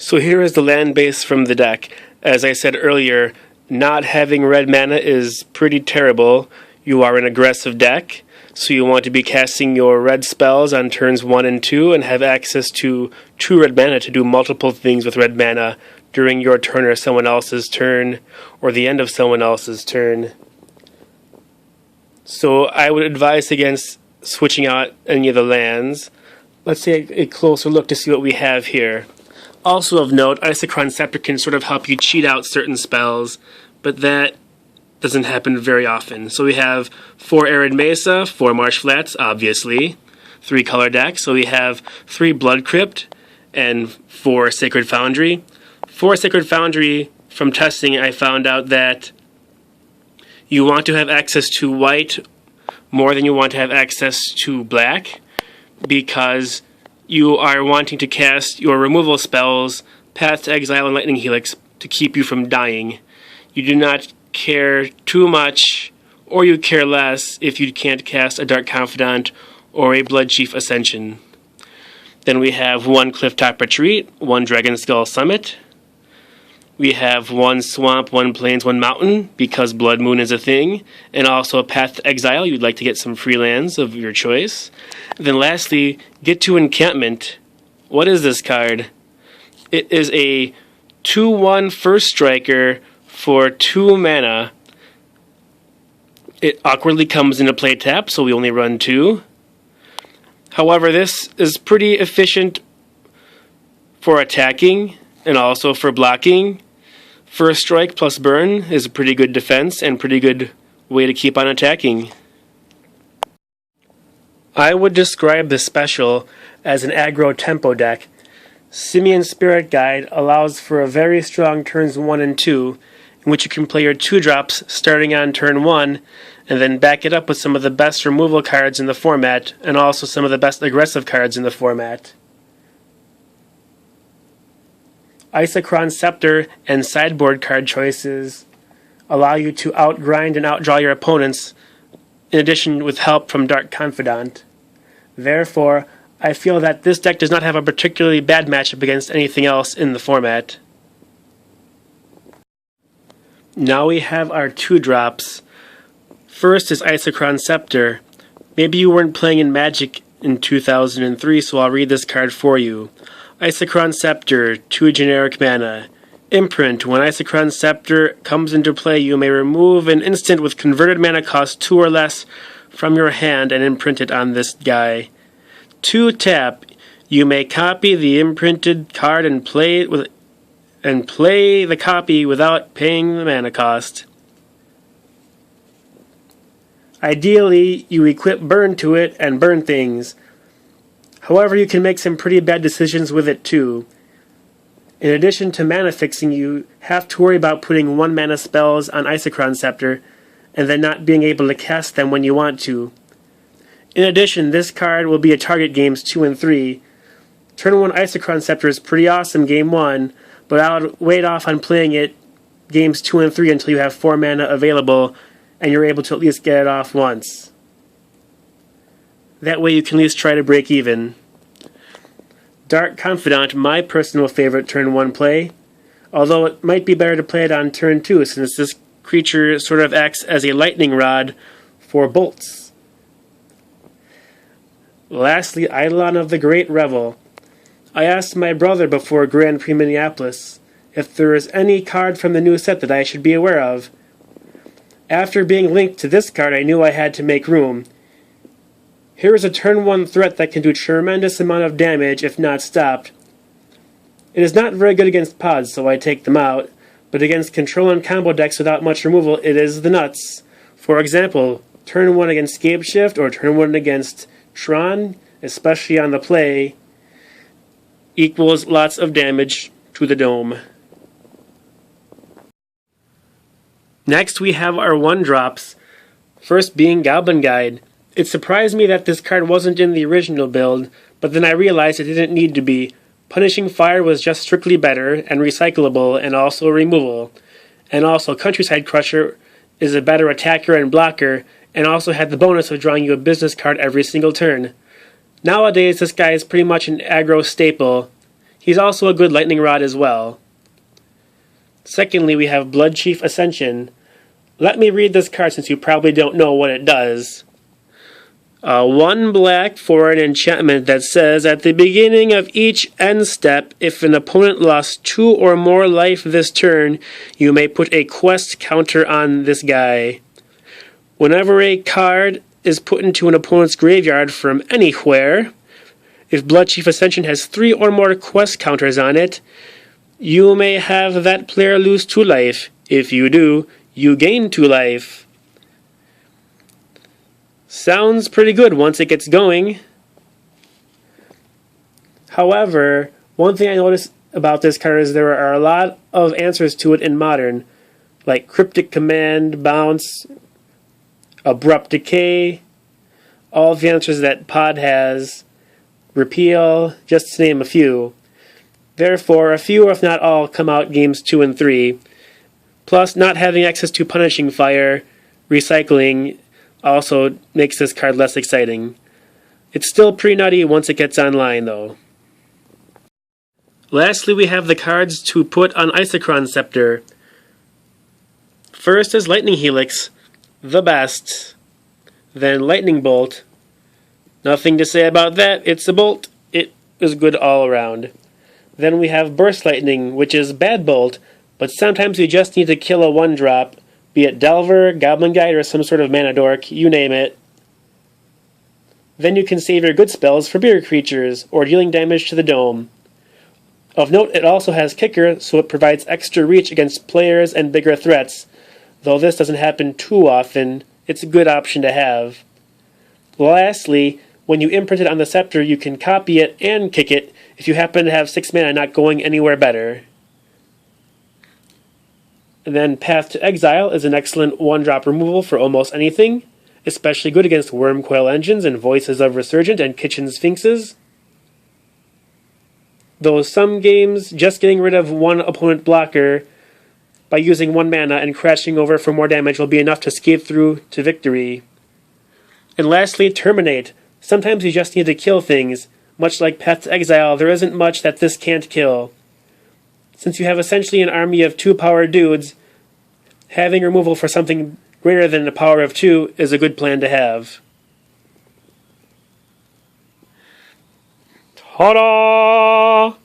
So here is the land base from the deck. As I said earlier, not having red mana is pretty terrible. You are an aggressive deck, so you want to be casting your red spells on turns 1 and 2 and have access to 2 red mana to do multiple things with red mana during your turn or someone else's turn, or the end of someone else's turn. So I would advise against switching out any of the lands. Let's take a closer look to see what we have here. Also of note, Isochron Scepter can sort of help you cheat out certain spells, but that doesn't happen very often. So we have 4 Arid Mesa, 4 Marsh Flats, obviously, 3 color decks. So we have 3 Blood Crypt and 4 Sacred Foundry. 4 Sacred Foundry, from testing, I found out that you want to have access to white more than you want to have access to black, because you are wanting to cast your removal spells, Path to Exile and Lightning Helix, to keep you from dying. You do not care too much, or you care less, if you can't cast a Dark Confidant or a Blood Chief Ascension. Then we have 1 Clifftop Retreat, 1 Dragon Skull Summit. We have 1 Swamp, 1 Plains, 1 Mountain, because Blood Moon is a thing, and also a Path to Exile. You'd like to get some free lands of your choice. And then lastly, get to Encampment. What is this card? It is a 2/1 first striker for 2 mana. It awkwardly comes into play tap, so we only run 2. However, this is pretty efficient for attacking and also for blocking. First strike plus burn is a pretty good defense and pretty good way to keep on attacking. I would describe this special as an aggro tempo deck. Simian Spirit Guide allows for a very strong turns 1 and 2, in which you can play your 2-drops starting on turn 1, and then back it up with some of the best removal cards in the format, and also some of the best aggressive cards in the format. Isochron Scepter and sideboard card choices allow you to outgrind and outdraw your opponents, in addition with help from Dark Confidant. Therefore, I feel that this deck does not have a particularly bad matchup against anything else in the format. Now we have our 2-drops. First is Isochron Scepter. Maybe you weren't playing in Magic in 2003, so I'll read this card for you. Isochron Scepter, 2 generic mana. Imprint. When Isochron Scepter comes into play, you may remove an instant with converted mana cost 2 or less from your hand and imprint it on this guy. 2 tap. You may copy the imprinted card and play the copy without paying the mana cost. Ideally, you equip Burn to it and burn things. However, you can make some pretty bad decisions with it too. In addition to mana fixing, you have to worry about putting 1 mana spells on Isochron Scepter and then not being able to cast them when you want to. In addition, this card will be a target games 2 and 3. Turn 1 Isochron Scepter is pretty awesome game 1, but I would wait off on playing it games 2 and 3 until you have 4 mana available and you're able to at least get it off once. That way you can at least try to break even. Dark Confidant, my personal favorite turn 1 play, although it might be better to play it on turn 2 since this creature sort of acts as a lightning rod for bolts. Lastly, Eidolon of the Great Revel. I asked my brother before Grand Prix Minneapolis if there is any card from the new set that I should be aware of. After being linked to this card, I knew I had to make room. Here is a turn 1 threat that can do tremendous amount of damage if not stopped. It is not very good against pods, so I take them out, but against control and combo decks without much removal, it is the nuts. For example, turn 1 against Scapeshift or turn 1 against Tron, especially on the play, equals lots of damage to the dome. Next we have our 1-drops, first being Goblin Guide. It surprised me that this card wasn't in the original build, but then I realized it didn't need to be. Punishing Fire was just strictly better and recyclable and also removal. And also Countryside Crusher is a better attacker and blocker and also had the bonus of drawing you a business card every single turn. Nowadays this guy is pretty much an aggro staple. He's also a good lightning rod as well. Secondly, we have Blood Chief Ascension. Let me read this card since you probably don't know what it does. 1 black for an enchantment that says, at the beginning of each end step, if an opponent lost 2 or more life this turn, you may put a quest counter on this guy. Whenever a card is put into an opponent's graveyard from anywhere, if Blood Chief Ascension has 3 or more quest counters on it, you may have that player lose 2 life. If you do, you gain 2 life. Sounds pretty good once it gets going. However, one thing I noticed about this card is there are a lot of answers to it in Modern, like Cryptic Command, Bounce, Abrupt Decay, all of the answers that Pod has, Repeal, just to name a few. Therefore, a few, if not all, come out games 2 and 3. Plus, not having access to Punishing Fire, Recycling, also makes this card less exciting. It's still pretty nutty once it gets online, though. Lastly, we have the cards to put on Isochron Scepter. First is Lightning Helix, the best. Then Lightning Bolt. Nothing to say about that, it's a bolt. It is good all around. Then we have Burst Lightning, which is bad bolt, but sometimes you just need to kill a 1-drop, be it Delver, Goblin Guide, or some sort of mana dork, you name it. Then you can save your good spells for bigger creatures, or dealing damage to the dome. Of note, it also has Kicker, so it provides extra reach against players and bigger threats. Though this doesn't happen too often, it's a good option to have. Lastly, when you imprint it on the scepter, you can copy it and kick it if you happen to have 6 mana not going anywhere better. And then Path to Exile is an excellent 1-drop removal for almost anything, especially good against Wormcoil Engines and Voices of Resurgent and Kitchen Sphinxes. Though some games, just getting rid of one opponent blocker by using 1 mana and crashing over for more damage will be enough to skate through to victory. And lastly, Terminate. Sometimes you just need to kill things. Much like Path to Exile, there isn't much that this can't kill. Since you have essentially an army of 2-power dudes, having removal for something greater than a power of 2 is a good plan to have. Ta-da!